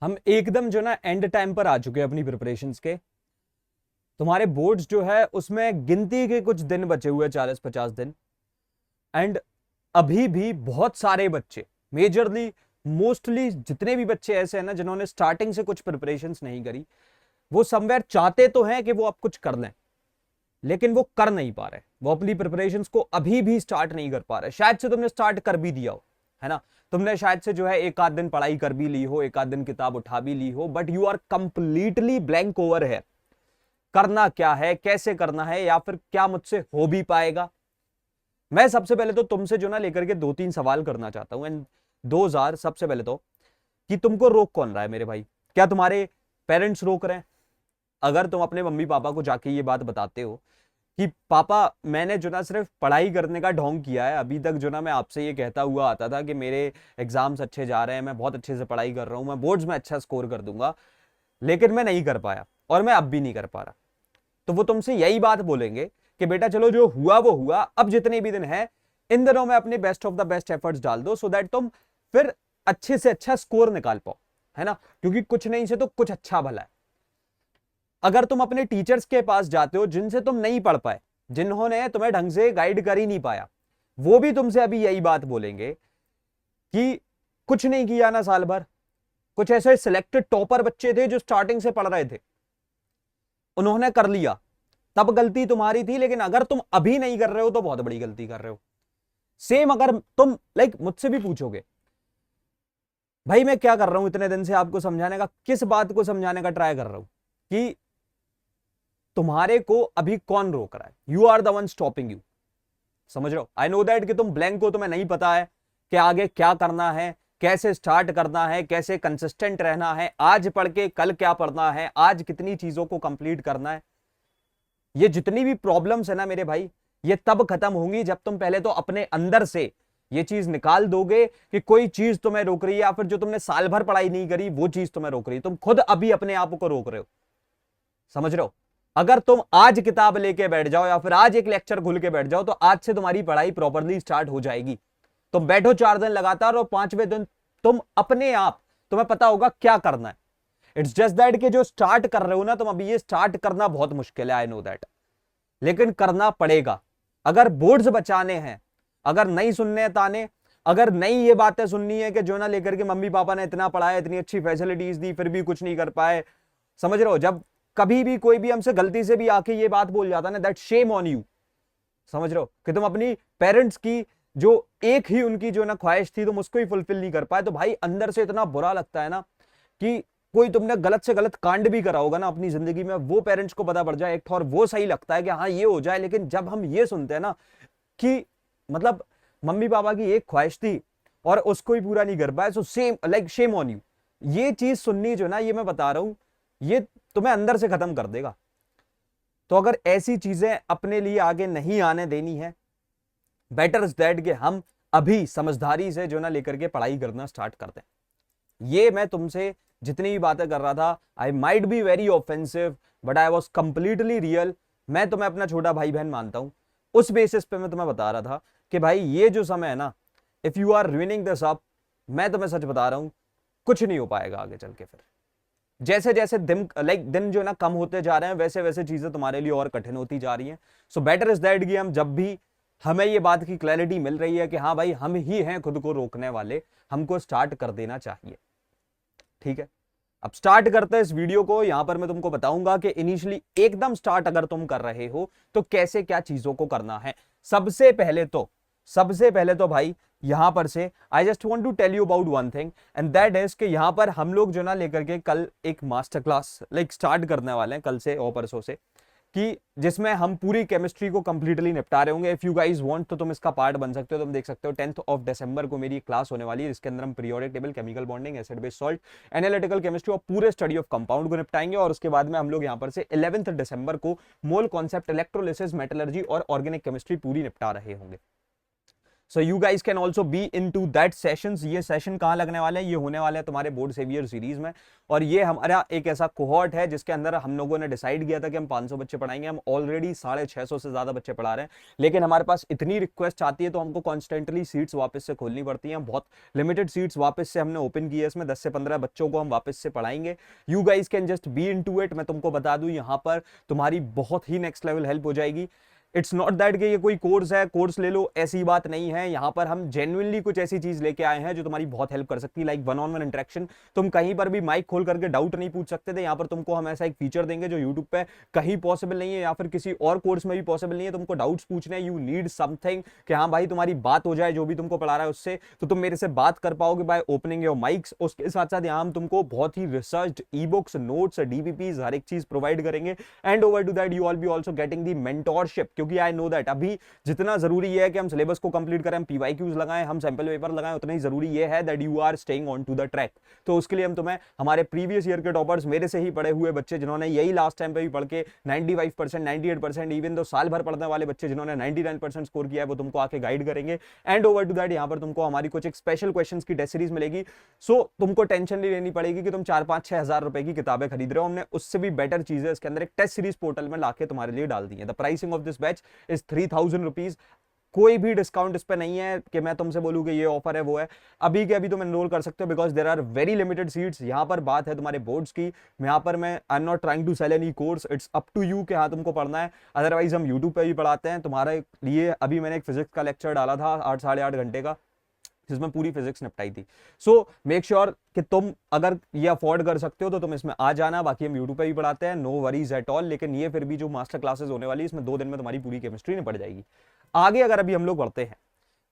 हम एकदम जो ना एंड टाइम पर आ चुके हैं अपनी प्रिपरेशंस के। तुम्हारे बोर्ड्स जो है उसमें गिनती के कुछ दिन बचे हुए 40-50 दिन। एंड अभी भी बहुत सारे बच्चे, मेजरली मोस्टली जितने भी बच्चे ऐसे हैं ना जिन्होंने स्टार्टिंग से कुछ प्रिपरेशंस नहीं करी, वो समवेयर चाहते तो हैं कि वो अब कुछ कर लें, लेकिन वो कर नहीं पा रहे। वो अपनी प्रिपरेशंस को अभी भी स्टार्ट नहीं कर पा रहे। शायद से तुमने स्टार्ट कर भी दिया हो, है ना। तुमने शायद से जो है एक आध दिन पढ़ाई कर भी ली हो, एक आध दिन किताब उठा भी ली हो, but you are completely blank over है। करना क्या है, कैसे करना है, या फिर क्या मुझसे हो भी पाएगा। मैं सबसे पहले तो तुमसे जो ना लेकर के 2-3 सवाल करना चाहता हूं। एंड दोज आर, सबसे पहले तो कि तुमको रोक कौन रहा है मेरे भाई? क्या तुम्हारे पेरेंट्स रोक रहे हैं? अगर तुम अपने मम्मी पापा को जाके ये बात बताते हो कि पापा मैंने जो ना सिर्फ पढ़ाई करने का ढोंग किया है, अभी तक जो ना मैं आपसे ये कहता हुआ आता था कि मेरे एग्जाम्स अच्छे जा रहे हैं, मैं बहुत अच्छे से पढ़ाई कर रहा हूं, मैं बोर्ड्स में अच्छा स्कोर कर दूंगा, लेकिन मैं नहीं कर पाया और मैं अब भी नहीं कर पा रहा, तो वो तुमसे यही बात बोलेंगे कि बेटा चलो जो हुआ वो हुआ, अब जितने भी दिन है इन दिनों में अपने best of the best efforts डाल दो, सो दैट तुम फिर अच्छे से अच्छा स्कोर निकाल पाओ, है ना। क्योंकि कुछ नहीं से तो कुछ अच्छा भला है। अगर तुम अपने टीचर्स के पास जाते हो जिनसे तुम नहीं पढ़ पाए, जिन्होंने तुम्हें ढंग से गाइड कर ही नहीं पाया, वो भी तुमसे अभी यही बात बोलेंगे कि कुछ नहीं किया ना साल भर। कुछ ऐसे सिलेक्टेड टॉपर बच्चे थे जो स्टार्टिंग से पढ़ रहे थे, उन्होंने कर लिया, तब गलती तुम्हारी थी, लेकिन अगर तुम अभी नहीं कर रहे हो तो बहुत बड़ी गलती कर रहे हो। सेम अगर तुम मुझसे भी पूछोगे, भाई मैं क्या कर रहा हूं इतने दिन से आपको समझाने का, किस बात को समझाने का ट्राई कर रहा हूं कि तुम्हारे को अभी कौन रोक रहा है? You are the one stopping you. समझ रहे हो? आई नो दैट कि तुम ब्लैंक हो, तुम्हें नहीं पता है कि आगे क्या करना है, कैसे स्टार्ट करना है, कैसे कंसिस्टेंट रहना है, आज पढ़ के कल क्या पढ़ना है, आज कितनी चीजों को कंप्लीट करना है। ये जितनी भी प्रॉब्लम्स है ना मेरे भाई, ये तब खत्म होंगी जब तुम पहले तो अपने अंदर से ये चीज निकाल दोगे कि कोई चीज तुम्हें रोक रही है, या फिर जो तुमने साल भर पढ़ाई नहीं करी वो चीज तुम्हें रोक रही है। तुम खुद अभी अपने आप को रोक रहे हो। समझ रहे हो? अगर तुम आज किताब लेके बैठ जाओ या फिर आज एक लेक्चर खुल के बैठ जाओ, तो आज से तुम्हारी पढ़ाई प्रॉपरली स्टार्ट हो जाएगी। तुम बैठो 4 दिन लगातार और 5वें दिन तुम अपने आप, तुम्हें पता होगा क्या करना है। इट्स जस्ट दैट कि जो स्टार्ट कर रहे हो ना तुम अभी, ये स्टार्ट करना बहुत मुश्किल है, आई नो दैट, लेकिन करना पड़ेगा। अगर बोर्ड्स बचाने हैं, अगर नहीं सुनने हैं ताने, अगर नहीं ये बातें सुननी है कि जो ना लेकर के मम्मी पापा ने इतना पढ़ाया, इतनी अच्छी फैसिलिटीज दी, फिर भी कुछ नहीं कर पाए। समझ रहे हो? जब कभी भी कोई भी हमसे गलती से भी आके ये बात बोल जाता ना, दैट शेम ऑन यू। समझ रहे हो कि तुम अपनी पेरेंट्स की जो एक ही उनकी जो ना ख्वाहिश थी तुम उसको ही फुलफिल नहीं कर पाए, तो भाई अंदर से इतना बुरा लगता है ना कि कोई तुमने गलत से गलत कांड भी करा होगा ना अपनी जिंदगी में, वो पेरेंट्स को पता पड़ जाए एक तो, और वो सही लगता है कि हाँ ये हो जाए। लेकिन जब हम ये सुनते हैं ना कि मतलब मम्मी पापा की एक ख्वाहिश थी और उसको ही पूरा नहीं कर पाए, so same shame on you, ये चीज सुननी जो ना, ये मैं बता रहा हूं, ये तुम्हें अंदर से खत्म कर देगा। तो अगर ऐसी चीजें अपने लिए आगे नहीं आने देनी है, बेटर इज दैट कि हम अभी समझदारी से जो ना लेकर के पढ़ाई करना स्टार्ट करते हैं। ये मैं तुमसे जितनी भी बातें कर रहा था, I might be very offensive but I was completely real. मैं तुम्हें अपना छोटा भाई बहन मानता हूं, उस बेसिस पे मैं तुम्हें बता रहा था कि भाई ये जो समय है ना, if you are ruining this up, मैं तुम्हें सच बता रहा हूं, कुछ नहीं हो पाएगा आगे चल के। फिर जैसे जैसे दिन जो ना कम होते जा रहे हैं, वैसे वैसे चीजें तुम्हारे लिए और कठिन होती जा रही हैं। सो बेटर इज दैट कि हम जब भी हमें ये बात की क्लैरिटी मिल रही है कि हाँ भाई हम ही हैं खुद को रोकने वाले, हमको स्टार्ट कर देना चाहिए। ठीक है, अब स्टार्ट करते हैं इस वीडियो को। यहां पर मैं तुमको बताऊंगा कि इनिशियली एकदम स्टार्ट अगर तुम कर रहे हो तो कैसे क्या चीजों को करना है। सबसे पहले तो भाई यहां पर से I just want to tell you about one thing, and that is कि यहां पर हम लोग जो ना लेकर के कल एक मास्टर क्लास स्टार्ट करने वाले हैं, कल से और परसों से, कि जिसमें हम पूरी केमिस्ट्री को कंप्लीटली निपटा रहे होंगे। इफ यू गाइस वांट तो तुम इसका पार्ट बन सकते हो। तुम देख सकते हो 10 दिसंबर को मेरी क्लास होने वाली है, जिसके अंदर हम periodic table, chemical bonding, acid base salt, analytical chemistry और पूरे स्टडी ऑफ कंपाउंड को निपटाएंगे। और उसके बाद में हम लोग यहाँ पर से 11 दिसंबर को मोल कॉन्सेप्ट, इलेक्ट्रोलिसिस, मेटलर्जी और ऑर्गेनिक केमिस्ट्री पूरी निपटा रहे होंगे। So you guys can also be into that session. ये सेशन कहाँ लगने वाले हैं, ये होने वाले हैं तुम्हारे बोर्ड सेवियर सीरीज में, और ये हमारा एक ऐसा कोहॉर्ट है जिसके अंदर हम लोगों ने डिसाइड किया था कि हम 500 बच्चे पढ़ाएंगे। हम ऑलरेडी 650 से ज्यादा बच्चे पढ़ा रहे हैं, लेकिन हमारे पास इतनी रिक्वेस्ट आती है तो हमको कॉन्स्टेंटली सीट्स वापस से खोलनी पड़ती हैं। बहुत लिमिटेड सीट्स वापस से हमने ओपन की है, इसमें 10 से 15 बच्चों को हम वापस से पढ़ाएंगे। You guys can just be into it. मैं तुमको बता दूं, यहाँ पर तुम्हारी बहुत ही नेक्स्ट लेवल हेल्प हो जाएगी। इट्स नॉट दैट कि ये कोई कोर्स है, कोर्स ले लो, ऐसी बात नहीं है। यहाँ पर हम जेन्युइनली कुछ ऐसी चीज लेके आए हैं जो तुम्हारी बहुत हेल्प कर सकती है, like one on one interaction. तुम कहीं पर भी माइक खोल करके डाउट नहीं पूछ सकते थे, यहाँ पर तुमको हम ऐसा एक फीचर देंगे जो यूट्यूब पे कहीं पॉसिबल नहीं है या फिर किसी और कोर्स में भी पॉसिबल नहीं है। तुमको डाउट्स पूछने, यू नीड समथिंग कि हाँ भाई तुम्हारी बात हो जाए जो भी तुमको पढ़ा रहा है उससे, तो तुम मेरे से बात कर पाओगे बाय ओपनिंग योर माइक्स। उसके साथ साथ यहाँ हम तुमको बहुत ही research e books, notes, DPPs, हर एक चीज प्रोवाइड करेंगे। And over to that you all be also getting the mentorship, क्योंकि आई नो दैट अभी जितना जरूरी है कि हम सिलेबस को कंप्लीट करें, हम पीवाईक्यूज लगाएं, हम सैंपल पेपर लगाएं, उतना ही जरूरी ये है that you are staying on to the track. तो उसके लिए हम तुम्हें हमारे प्रीवियस ईयर के टॉपर्स, मेरे से ही पढ़े हुए बच्चे जिन्होंने यही लास्ट टाइम पे भी पढ़ के 95%, 98%, इवन तो साल भर पढ़ने वाले बच्चे जिन्होंने 99% स्कोर किया है, वो तुमको आके गाइड करेंगे। एंड ओवर टू दैट यहाँ पर तुमको हमारी कुछ एक स्पेशल क्वेश्चंस की टेस्ट सीरीज मिलेगी। सो तुमको टेंशन नहीं लेनी पड़ेगी कि तुम 4-5-6 हजार रुपए की किताबें खरीद रहे हो। हमने उससे भी बेटर चीजें इसके अंदर एक टेस्ट सीरीज पोर्टल में लाके तुम्हारे लिए डाल दी है। The pricing of this batch is 3000 rupees. कोई भी डिस्काउंट इस पे नहीं है कि मैं तुमसे बोलूं कि ये ऑफर है वो है। अभी के अभी तुम एनरोल कर सकते हो because there are very limited seats. यहाँ पर बात है तुम्हारे बोर्ड्स की। यहाँ पर मैं I am not trying to sell any course, it's up to you कि हाँ तुमको पढ़ना है। अदरवाइज हम यूट्यूब पे भी पढ़ाते हैं तुम्हारे लिए। अभी मैंने एक फिजिक्स का लेक्चर डाला था 8 साढ़े 8 घंटे का, जिसमें पूरी फिजिक्स निपटाई थी। सो मेक श्योर कि तुम अगर ये अफोर्ड कर सकते हो तो तुम इसमें आ जाना। बाकी हम यूट्यूब पे भी पढ़ाते हैं, नो वरीज एट ऑल। लेकिन ये फिर भी जो मास्टर क्लासेस होने वाली है इसमें 2 दिन में तुम्हारी पूरी केमिस्ट्री निपट जाएगी। आगे अगर अभी हम लोग बढ़ते हैं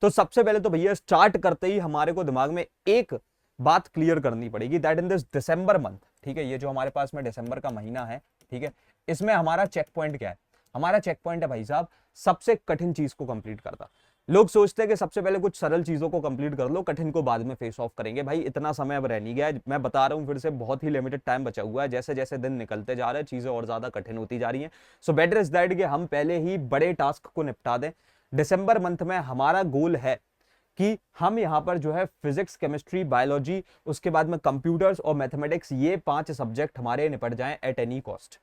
तो सबसे पहले तो भैया स्टार्ट करते ही हमारे को दिमाग में एक बात क्लियर करनी पड़ेगी, that in this December month, ठीक है, ये जो हमारे पास में दिसंबर का महीना है, ठीक है, इसमें हमारा चेक पॉइंट क्या है? हमारा चेक पॉइंट है भाई साहब सबसे कठिन चीज को कंप्लीट करना। लोग सोचते हैं कि सबसे पहले कुछ सरल चीजों को कंप्लीट कर लो, कठिन को बाद में फेस ऑफ करेंगे। भाई इतना समय अब रह नहीं गया है, मैं बता रहा हूं फिर से, बहुत ही लिमिटेड टाइम बचा हुआ है। जैसे जैसे दिन निकलते जा रहे हैं चीजें और ज्यादा कठिन होती जा रही हैं। सो बेटर इज दैट कि हम पहले ही बड़े टास्क को निपटा दें। दिसंबर मंथ में हमारा गोल है कि हम यहाँ पर जो है फिजिक्स, केमिस्ट्री, बायोलॉजी, उसके बाद में कंप्यूटर्स और मैथमेटिक्स, ये 5 सब्जेक्ट हमारे निपट जाएं at any cost,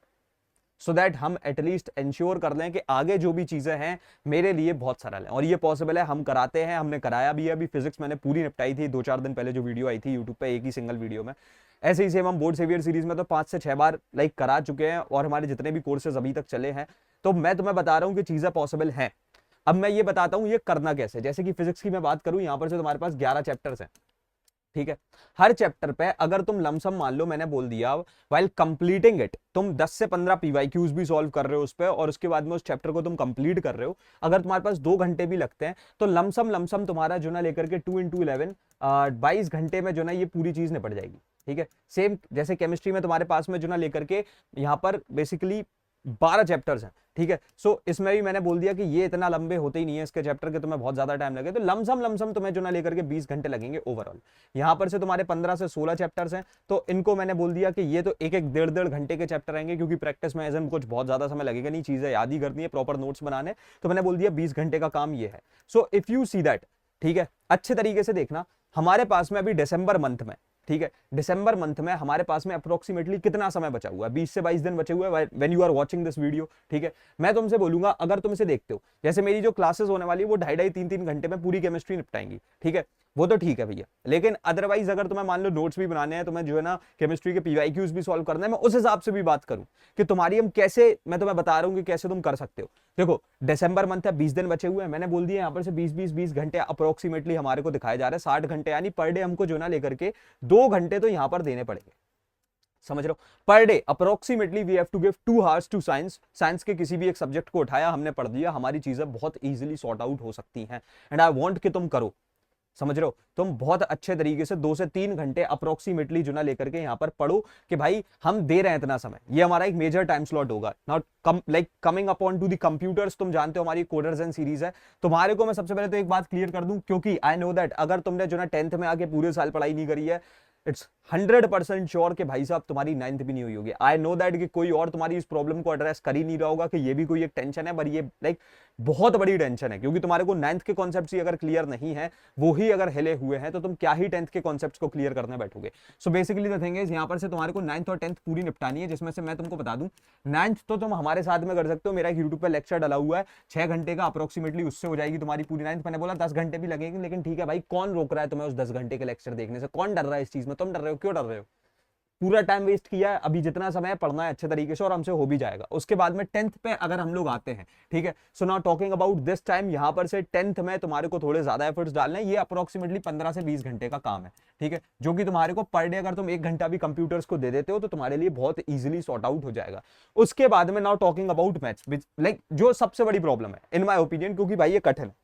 so that हम एटलीस्ट इंश्योर कर लें कि आगे जो भी चीजें हैं मेरे लिए बहुत सरल है। और ये पॉसिबल है, हम कराते हैं, हमने कराया भी है। अभी फिजिक्स मैंने पूरी निपटाई थी 2-4 दिन पहले, जो वीडियो आई थी यूट्यूब पे एक ही सिंगल वीडियो में। ऐसे ही सेम हम बोर्ड सेवियर सीरीज में तो 5 से 6 बार लाइक करा चुके हैं, और हमारे जितने भी कोर्सेज अभी तक चले हैं। तो मैं तुम्हें बता रहा हूँ कि चीजें पॉसिबल हैं। अब मैं ये बताता हूँ ये करना कैसे। जैसे कि फिजिक्स की मैं बात करूं, यहां पर से तुम्हारे पास 11 चैप्टर्स हैं, ठीक है। हर चैप्टर पे अगर तुम लमसम मान लो, मैंने बोल दिया व्हाइल कंप्लीटिंग इट तुम 10 से 15 पीवाईक्यूज भी सॉल्व कर रहे हो उस पे, और उसके बाद में उस चैप्टर को तुम कंप्लीट कर रहे हो, अगर तुम्हारे पास 2 घंटे भी लगते हैं तो लमसम तुम्हारा जो ना लेकर के 2 into 11 22 घंटे में जो ना ये पूरी चीज निपट जाएगी, ठीक है। सेम जैसे केमिस्ट्री में तुम्हारे पास में जो ना लेकर के यहाँ पर बेसिकली 12 चैप्टर्स हैं, ठीक है। सो इसमें भी मैंने बोल दिया कि ये इतना लंबे होते ही नहीं है इसके चैप्टर के, तुम्हें बहुत ज्यादा टाइम लगे तो लमसम तुम्हें जो ना लेकर के 20 घंटे लगेंगे ओवरऑल। यहां पर से तुम्हारे 15 से 16 चैप्टर्स हैं, तो इनको मैंने बोल दिया कि ये तो एक 1.5 घंटे के चैप्टर आएंगे, क्योंकि प्रैक्टिस में एजम कुछ बहुत ज्यादा समय लगेगा नहीं, चीजें याद ही करनी है, प्रॉपर नोट्स बनाने। तो मैंने बोल दिया 20 घंटे का काम ये है। So if you see that, ठीक है, अच्छे तरीके से देखना, हमारे पास में अभी दिसंबर मंथ में, ठीक है, दिसंबर मंथ में हमारे पास में अप्रोक्सीमेटली कितना समय बचा हुआ है? 20 से 22 दिन बचे हुए हैं when you are watching this video, ठीक है। मैं तुमसे बोलूंगा, अगर तुम इसे देखते हो, जैसे मेरी जो क्लासेस होने वाली है वो 2.5-3 घंटे में पूरी केमिस्ट्री निपटाएंगी, ठीक है, वो तो ठीक है भैया। लेकिन अदरवाइज अगर तुम्हें मान लो नोट्स भी बनाने हैं, तुम्हें जो है ना केमिस्ट्री के पीवाईक्यूज भी सॉल्व करना है, मैं उस हिसाब से भी बात करूं कि तुम्हारी हम कैसे, मैं तुम्हें बता रहा हूं कि कैसे तुम कर सकते हो। देखो दिसंबर मंथ है, 20 दिन बचे हुए हैं, मैंने बोल दिया यहाँ पर से 20 घंटे अप्रोक्सीमेटली हमारे को दिखाए जा रहे हैं, 60 घंटे, यानी पर डे हमको जो ना लेकर के 2 घंटे तो यहाँ पर देने पड़ेंगे, समझ रहे हो? Per day approximately we have to give 2 hours to science. Science के किसी भी एक सब्जेक्ट को उठाया, हमने पढ़ दिया, हमारी चीजें बहुत इजीली सॉर्ट आउट हो सकती हैं। एंड आई वांट कि तुम करो, समझ रहे हो? तुम बहुत अच्छे तरीके से 2 से 3 घंटे अप्रोक्सीमेटली जो ना लेकर के यहाँ पर पढ़ो कि भाई हम दे रहे हैं इतना समय, ये हमारा एक मेजर टाइम स्लॉट होगा। Not like coming upon two the computers, तुम जानते हो हमारी कोडर्स एंड सीरीज है। तुम्हारे को मैं सबसे पहले तो एक बात क्लियर कर दूं, क्योंकि आई नो दैट अगर तुमने जो ना 10th में आके पूरे साल पढ़ाई नहीं करी है, इट्स 100% श्योर कि भाई साहब तुम्हारी 9th भी नहीं हुई होगी। आई नो दैट कि कोई और तुम्हारी इस प्रॉब्लम को एड्रेस कर ही नहीं रहा होगा कि ये भी कोई एक टेंशन है, पर ये लाइक बहुत बड़ी टेंशन है, क्योंकि तुम्हारे को 9th के कॉन्सेप्ट्स ही अगर क्लियर नहीं है, वो ही अगर हिले हुए हैं, तो तुम क्या ही 10th के कॉन्सेप्ट्स को क्लियर करने बैठोगे। So basically the thing is, यहाँ पर से तुम्हारे को 9th और 10th पूरी निपटानी है, जिसमें से मैं तुमको बता दूं 9th तो तुम हमारे साथ में कर सकते हो। मेरा एक यूट्यूब पर लेक्चर डाला हुआ है 6 घंटे का अप्रोक्सीमेटली, उससे हो जाएगी तुम्हारी पूरी 9th। मैंने बोला 10 घंटे भी लगेंगे, लेकिन ठीक है भाई, कौन रोक रहा है तुम्हें उस 10 घंटे के लेक्चर देखने से? कौन डर रहा है इस चीज में? तुम डर रहे हो, क्यों डर रहे हो? पूरा टाइम वेस्ट किया है, अभी जितना समय है पढ़ना है अच्छे तरीके से, और हमसे हो भी जाएगा। उसके बाद में 10th पे अगर हम लोग आते हैं, ठीक है। So now talking about this time, यहां पर से 10th में तुम्हारे को थोड़े ज्यादा एफर्ट्स डालने हैं। ये अप्रोक्सीमेटली 15 से 20 घंटे का काम है, ठीक है, जो कि तुम्हारे को पर डे अगर तुम 1 घंटा भी कंप्यूटर्स को दे देते हो तो तुम्हारे लिए बहुत इजीली सॉर्ट आउट हो जाएगा। उसके बाद में now talking about maths, like जो सबसे बड़ी प्रॉब्लम है इन माय ओपिनियन, क्योंकि भाई ये कठिन है,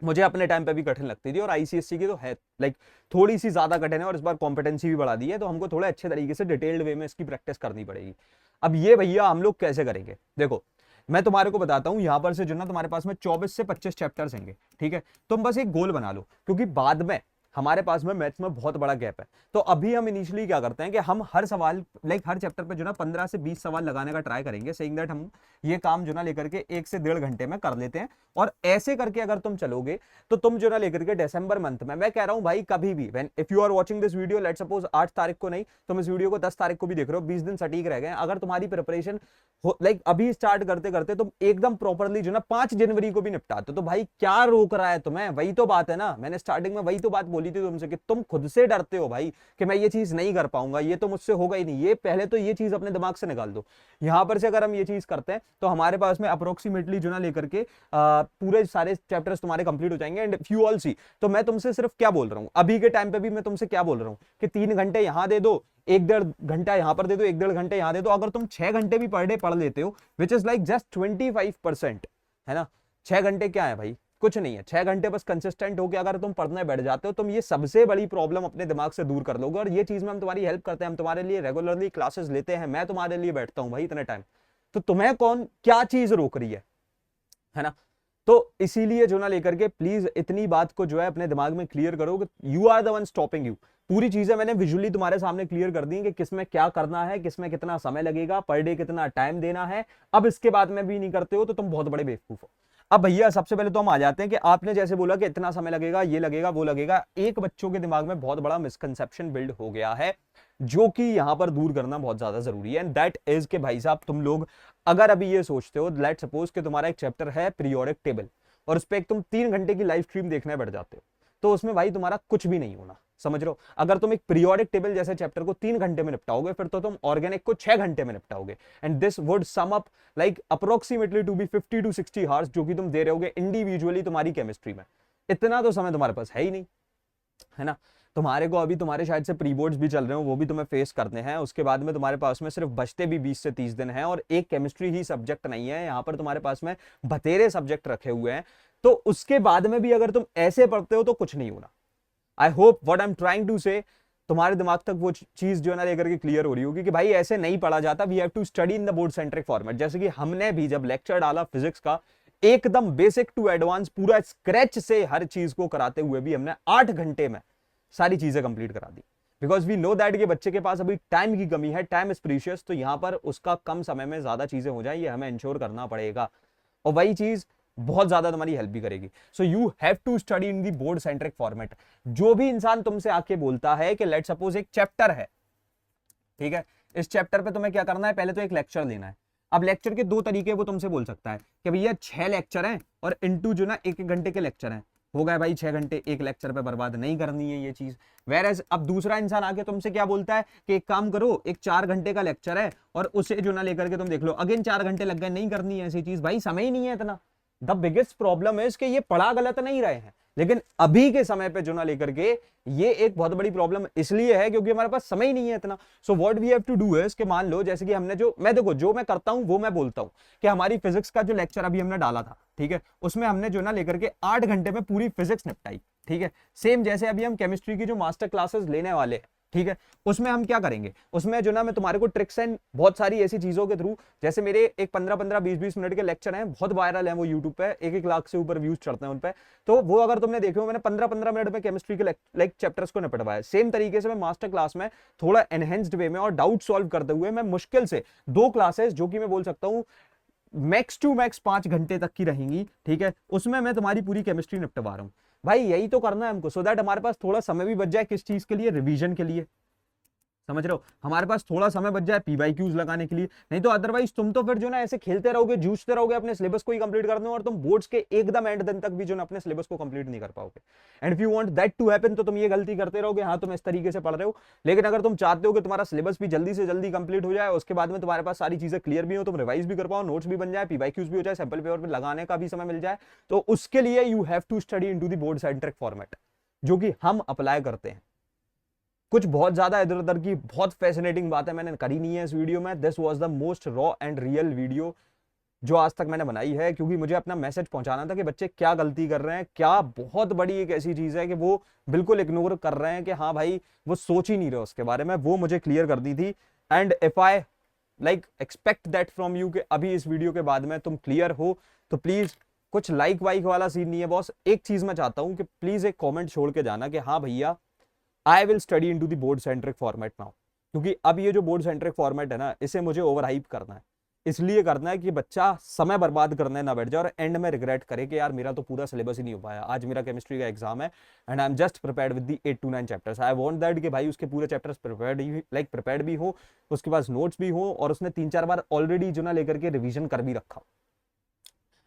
मुझे अपने टाइम पे भी कठिन लगती थी, और आईसीएससी की तो है लाइक थोड़ी सी ज्यादा कठिन है, और इस बार कॉम्पिटेंसी भी बढ़ा दी है, तो हमको थोड़े अच्छे तरीके से डिटेल्ड वे में इसकी प्रैक्टिस करनी पड़ेगी। अब ये भैया हम लोग कैसे करेंगे? देखो मैं तुम्हारे को बताता हूं, यहां पर से जो ना तुम्हारे पास में 24 से 25 चैप्टर्स होंगे, ठीक है। तुम बस एक गोल बना लो, क्योंकि बाद में हमारे पास में मैथ्स में बहुत बड़ा गैप है। तो अभी हम इनिशियली क्या करते हैं कि हम हर सवाल लाइक हर चैप्टर पे जो ना 15 से 20 सवाल लगाने का ट्राई करेंगे, सेइंग दैट हम ये काम जो ना लेकर के 1 से 1.5 घंटे में कर लेते हैं। और ऐसे करके अगर तुम चलोगे तो तुम जो ना लेकर के दिसंबर मंथ में, मैं कह रहा हूं भाई कभी भी, if you are watching this video, let suppose 8 तारीख को नहीं, तुम इस वीडियो को 10 तारीख को भी देख रहे हो, 20 दिन सटीक रह गए, अगर तुम्हारी प्रिपरेशन लाइक अभी स्टार्ट करते करते तुम एकदम प्रॉपरली जो ना 5 जनवरी को भी निपटाते तो भाई क्या रोक रहा है तुम्हें? वही तो बात है ना, मैंने स्टार्टिंग में वही तो बात बोली थी तुमसे कि तुम खुद से डरते हो भाई कि मैं ये चीज नहीं कर पाऊंगा, ये तो मुझसे होगा ही नहीं। ये पहले तो ये चीज अपने दिमाग से निकाल दो। यहां पर से अगर हम ये चीज करते हैं तो हमारे पास में अप्रोक्सीमेटली जो ना लेकर के पूरे सारे चैप्टर्स तुम्हारे कंप्लीट हो जाएंगे। एंड इफ यू ऑल सी, तो मैं तुमसे सिर्फ क्या बोल रहा हूं अभी के टाइम पे भी, मैं तुमसे क्या बोल रहा हूं कि 3 घंटे यहां दे दो, 1-1.5 घंटा यहां पर दे दो, 1-1.5 घंटे यहां दे दो। अगर तुम 6 घंटे भी पर डे पढ़ लेते हो, विच इज लाइक जस्ट 25%, है ना। 6 घंटे क्या है भाई? कुछ नहीं है। 6 घंटे बस कंसिस्टेंट होकर अगर तुम पढ़ने बैठ जाते हो, तुम ये सबसे बड़ी प्रॉब्लम अपने दिमाग से दूर कर लोगे। और ये चीज में हम तुम्हारी हेल्प करते हैं, हम तुम्हारे लिए रेगुलरली क्लासेस लेते हैं, मैं तुम्हारे लिए बैठता हूं भाई इतने टाइम। तो तुम्हें कौन क्या चीज रोक रही है ना। तो इसीलिए जो ना लेकर के प्लीज इतनी बात को जो है अपने दिमाग में क्लियर करो कि you are the one stopping you. पूरी चीजें मैंने विजुअली तुम्हारे सामने क्लियर कर दी कि किसमें क्या करना है, किसमें कितना समय लगेगा, पर डे कितना टाइम देना है। अब इसके बाद में भी नहीं करते हो तो तुम बहुत बड़े बेवकूफ हो। अब भैया सबसे पहले तो हम आ जाते हैं कि आपने जैसे बोला कि इतना समय लगेगा, ये लगेगा, वो लगेगा। एक बच्चों के दिमाग में बहुत बड़ा मिसकंसेप्शन बिल्ड हो गया है, जो कि यहां पर दूर करना बहुत ज्यादा जरूरी है। एंड दैट इज कि भाई साहब तुम लोग अगर अभी ये सोचते हो, लेट सपोज कि तुम्हारा एक चैप्टर है पीरियोडिक टेबल, और उस पर एक तुम 3 घंटे की लाइव स्ट्रीम देखने बैठ जाते हो, तो उसमें भाई तुम्हारा कुछ भी नहीं होना, समझ रहे हो। अगर तुम एक पीरियोडिक टेबल जैसे चैप्टर को 3 घंटे में निपटाओगे, फिर तो तुम ऑर्गेनिक को 6 घंटे में निपटाओगे। And this would sum up like approximately to be 50 to 60 hours, जो कि तुम दे रहे होगे इंडिविजुअली तुम्हारी केमिस्ट्री में। इतना तो समय तुम्हारे पास है ही नहीं, है ना। तुम्हारे को अभी तुम्हारे शायद से प्री बोर्ड्स भी चल रहे हो, वो भी तुम्हें फेस करने हैं। उसके बाद में तुम्हारे पास में सिर्फ बचते भी 20 से 30 दिन हैं, और एक केमिस्ट्री ही सब्जेक्ट नहीं है, यहाँ पर तुम्हारे पास में बतेरे सब्जेक्ट रखे हुए हैं। तो उसके बाद में भी अगर तुम ऐसे पढ़ते हो तो कुछ नहीं होना। I hope what I am trying to say तुम्हारे दिमाग तक वो चीज जो है ना लेकर के क्लियर हो रही होगी कि भाई ऐसे नहीं पढ़ा जाता। We have to study in the board centric format. जैसे कि हमने भी जब लेक्चर डाला फिजिक्स का, एकदम बेसिक टू एडवांस पूरा स्क्रैच से हर चीज को कराते हुए भी हमने 8 घंटे में सारी चीजें कंप्लीट करा दी। बिकॉज वी नो दैट कि बच्चे के पास अभी टाइम की कमी है, टाइम इज प्रीशियस, तो यहां पर उसका कम समय में ज्यादा चीजें हो जाए, ये हमें इंश्योर करना पड़ेगा। और वही चीज बहुत ज्यादा तुम्हारी हेल्प भी करेगी। So you have to study in the board centric format. जो भी इंसान तुमसे आके बोलता है कि लेट सपोज एक चैप्टर है, ठीक है, इस चैप्टर पे तुम्हें क्या करना है, पहले तो एक लेक्चर लेना है। अब लेक्चर के 2 तरीके वो तुमसे बोल सकता है कि भैया 6 लेक्चर हैं और इनटू जो ना 1-1 घंटे के लेक्चर हैं, हो गए भाई 6 घंटे एक लेक्चर पे बर्बाद नहीं करनी है ये चीज। वेरएज अब दूसरा इंसान आके तुमसे क्या बोलता है कि एक काम करो, एक 4 घंटे का लेक्चर है और उसे जो ना लेकर के तुम देख लो, अगेन 4 घंटे लग गए, नहीं करनी है ऐसी चीज, भाई समय ही नहीं है इतना। द बिगेस्ट प्रॉब्लम इज कि ये पढ़ा गलत नहीं रहे हैं, लेकिन अभी के समय पे जो ना लेकर के ये एक बहुत बड़ी प्रॉब्लम इसलिए है क्योंकि हमारे पास समय ही नहीं है इतना। So what we have to do is कि मान लो जैसे कि हमने जो मैं करता हूं वो मैं बोलता हूं कि हमारी फिजिक्स का जो लेक्चर अभी हमने डाला था, ठीक है, उसमें हमने जो ना लेकर के 8 घंटे में पूरी फिजिक्स निपटाई, ठीक है। सेम जैसे अभी हम केमिस्ट्री की जो मास्टर क्लासेस लेने वाले हैं, ठीक है। उसमें हम क्या करेंगे, उसमें जो ना मैं तुम्हारे को ट्रिक्स एंड बहुत सारी ऐसी चीजों के थ्रू, जैसे मेरे एक 15-15 20-20 मिनट के लेक्चर हैं, बहुत वायरल हैं वो यूट्यूब पे, 1-1 लाख से ऊपर व्यूज चढ़ते हैं उन पे। तो वो अगर तुमने देखे हो, मैंने 15-15 मिनट में केमिस्ट्री के लाइक चैप्टर्स को निपटवाया। सेम तरीके से मैं मास्टर क्लास में थोड़ा एनहेंस्ड वे में और डाउट सॉल्व करते हुए मैं मुश्किल से 2 क्लासेस, जो कि मैं बोल सकता हूँ मैक्स टू मैक्स 5 घंटे तक की रहेंगी, ठीक है, उसमें मैं तुम्हारी पूरी केमिस्ट्री निपटवा रहा हूं। भाई यही तो करना है हमको, सो दैट हमारे पास थोड़ा समय भी बच जाए किस चीज के लिए, रिवीजन के लिए। समझ रहे हो, हमारे पास थोड़ा समय बच जाए पीवाईक्यूज लगाने के लिए। नहीं तो अदरवाइज तुम तो फिर जो ना ऐसे खेलते रहोगे, जूझते रहोगे अपने सिलेबस को ही कंप्लीट करने में, और तुम बोर्ड्स के एकदम एंड दिन तक भी जो ना अपने सिलेबस को कंप्लीट नहीं कर पाओगे। And if you want that to happen, तो तुम ये गलती करते रहोगे, हाँ तुम इस तरीके से पढ़ रहे हो, लेकिन अगर तुम चाहते हो कि तुम्हारा सिलेबस भी जल्दी से जल्दी कंप्लीट हो जाए, उसके बाद में तुम्हारे पास सारी चीजें क्लियर भी हो, तुम रिवाइज भी कर पाओ, नोट्स भी बन जाए, पीवाईक्यूज भी हो जाए, सैंपल पेपर पे लगाने का भी समय मिल जाए, तो उसके लिए you have to study into the board centric format, जो कि हम अप्लाई करते हैं। कुछ बहुत ज्यादा इधर उधर की बहुत फैसिनेटिंग बातें मैंने करी नहीं है इस वीडियो में। This was the most raw and real video जो आज तक मैंने बनाई है, क्योंकि मुझे अपना मैसेज पहुंचाना था कि बच्चे क्या गलती कर रहे हैं, क्या बहुत बड़ी एक ऐसी चीज है कि वो बिल्कुल इग्नोर कर रहे हैं, कि हाँ भाई वो सोच ही नहीं रहे उसके बारे में, वो मुझे क्लियर कर दी थी। And if I like expect that from you कि अभी इस वीडियो के बाद में तुम क्लियर हो, तो प्लीज, कुछ लाइक वाइक वाला सीन नहीं है बॉस। एक चीज मैं चाहता हूं कि प्लीज एक कॉमेंट छोड़ के जाना कि हाँ भैया, I will study into the board centric format now. क्योंकि अब ये जो बोर्ड सेंट्रिक फॉर्मेट है ना, इसे मुझे ओवर हाइप करना है, इसलिए करना है कि बच्चा समय बर्बाद करने ना बैठ जाए और एंड में रिग्रेट करे कि यार मेरा तो पूरा सिलेबस ही नहीं हो पाया, आज मेरा केमिस्ट्री का एग्जाम है and I am just prepared with the 8 to 9 chapters. I want that कि भाई उसके पूरे चैप्टर्स प्रिपेयर्ड भी हो, उसके पास नोट्स भी हो, और उसने 3-4 बार ऑलरेडी जो ना लेकर के रिवीजन कर भी रखा।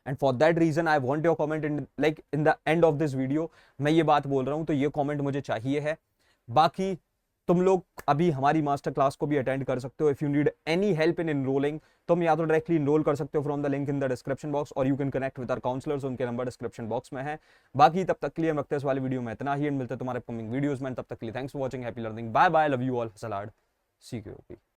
And for that reason I want your comment in the end of this video. मैं ये बात बोल रहा हूं तो ये कॉमेंट मुझे चाहिए है। बाकी तुम लोग अभी हमारी मास्टर क्लास को भी अटेंड कर सकते हो। If you need any help in enrolling, तुम या तो डायरेक्टली इनरोल कर सकते हो from the link in the description box, और you can connect with our counsellors, उनके नंबर डिस्क्रिप्शन बॉक्स में है। बाकी तब तक के लिए हम रखते हैं इस वाले वीडियो में इतना ही, एंड मिलते हैं तुम्हारे अपकमिंग वीडियोस में। तब तक के लिए thanks for watching, happy learning, bye bye, love you all, salad, see you.